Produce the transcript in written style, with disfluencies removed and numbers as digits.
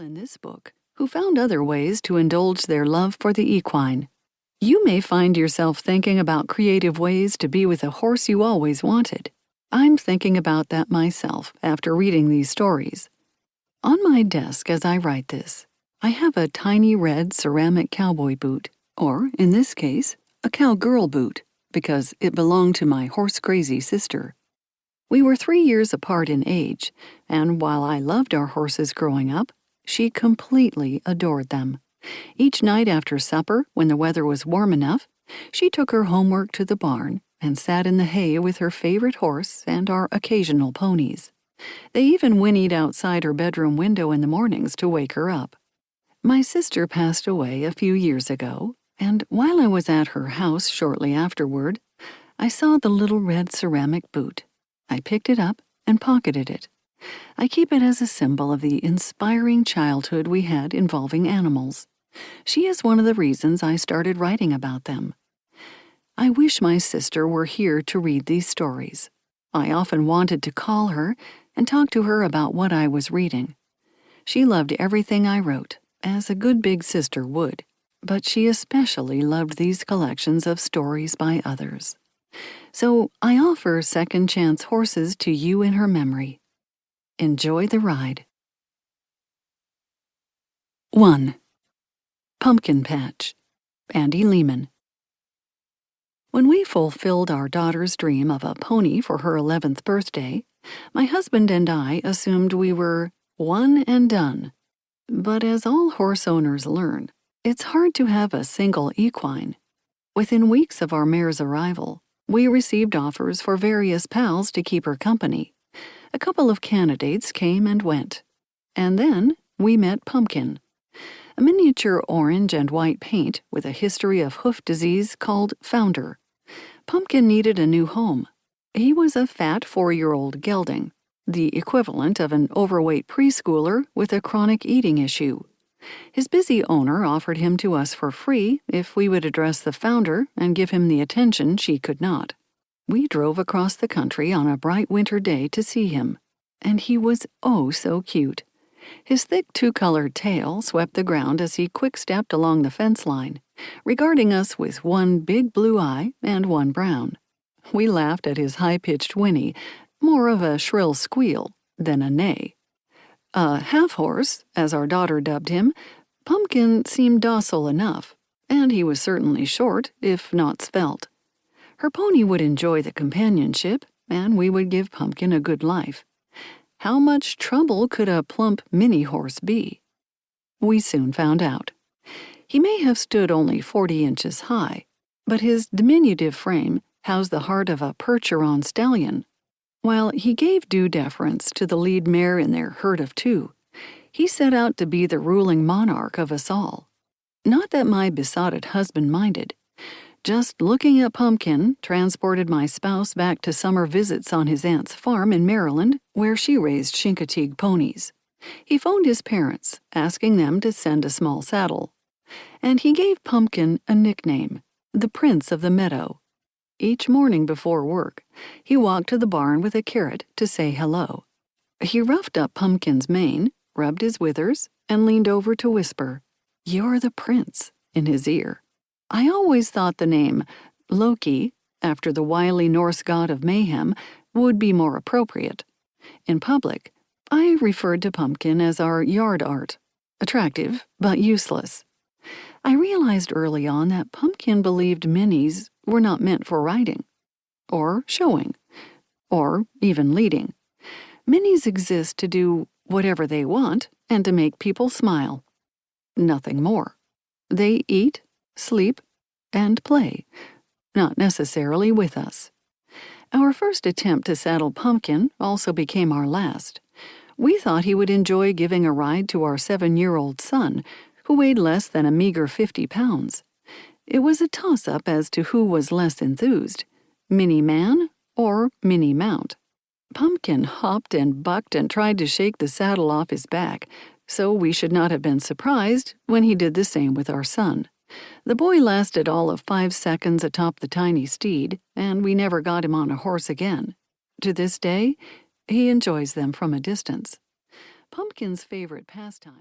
in this book who found other ways to indulge their love for the equine. You may find yourself thinking about creative ways to be with a horse you always wanted. I'm thinking about that myself after reading these stories. On my desk as I write this, I have a tiny red ceramic cowboy boot, or, in this case, a cowgirl boot, because it belonged to my horse-crazy sister. We were 3 years apart in age, and while I loved our horses growing up, she completely adored them. Each night after supper, when the weather was warm enough, she took her homework to the barn and sat in the hay with her favorite horse and our occasional ponies. They even whinnied outside her bedroom window in the mornings to wake her up. My sister passed away a few years ago, and while I was at her house shortly afterward, I saw the little red ceramic boot. I picked it up and pocketed it. I keep it as a symbol of the inspiring childhood we had involving animals. She is one of the reasons I started writing about them. I wish my sister were here to read these stories. I often wanted to call her and talk to her about what I was reading. She loved everything I wrote, as a good big sister would, but she especially loved these collections of stories by others. So I offer Second Chance Horses to you in her memory. Enjoy the ride. 1. Pumpkin Patch, Andy Lehman. When we fulfilled our daughter's dream of a pony for her 11th birthday, my husband and I assumed we were one and done. But as all horse owners learn, it's hard to have a single equine. Within weeks of our mare's arrival, we received offers for various pals to keep her company. A couple of candidates came and went. And then we met Pumpkin, a miniature orange and white paint with a history of hoof disease called Founder. Pumpkin needed a new home. He was a fat 4-year-old gelding, the equivalent of an overweight preschooler with a chronic eating issue. His busy owner offered him to us for free if we would address the Founder and give him the attention she could not. We drove across the country on a bright winter day to see him, and he was oh so cute. His thick 2-colored tail swept the ground as he quick-stepped along the fence line, regarding us with one big blue eye and one brown. We laughed at his high-pitched whinny, more of a shrill squeal than a neigh. A half-horse, as our daughter dubbed him, Pumpkin seemed docile enough, and he was certainly short, if not svelte. Her pony would enjoy the companionship, and we would give Pumpkin a good life. How much trouble could a plump mini-horse be? We soon found out. He may have stood only 40 inches high, but his diminutive frame housed the heart of a Percheron stallion. While he gave due deference to the lead mare in their herd of 2, he set out to be the ruling monarch of us all. Not that my besotted husband minded. Just looking at Pumpkin transported my spouse back to summer visits on his aunt's farm in Maryland, where she raised Chincoteague ponies. He phoned his parents, asking them to send a small saddle. And he gave Pumpkin a nickname, the Prince of the Meadow. Each morning before work, he walked to the barn with a carrot to say hello. He roughed up Pumpkin's mane, rubbed his withers, and leaned over to whisper, "You're the prince," in his ear. I always thought the name Loki, after the wily Norse god of mayhem, would be more appropriate. In public, I referred to Pumpkin as our yard art, attractive but useless. I realized early on that Pumpkin believed minis were not meant for riding, or showing, or even leading. Minis exist to do whatever they want and to make people smile. Nothing more. They eat, sleep, and play, not necessarily with us. Our first attempt to saddle Pumpkin also became our last. We thought he would enjoy giving a ride to our 7-year-old son, who weighed less than a meager 50 pounds. It was a toss-up as to who was less enthused, Mini Man or Mini Mount. Pumpkin hopped and bucked and tried to shake the saddle off his back, so we should not have been surprised when he did the same with our son. The boy lasted all of 5 seconds atop the tiny steed, and we never got him on a horse again. To this day, he enjoys them from a distance. Pumpkin's favorite pastime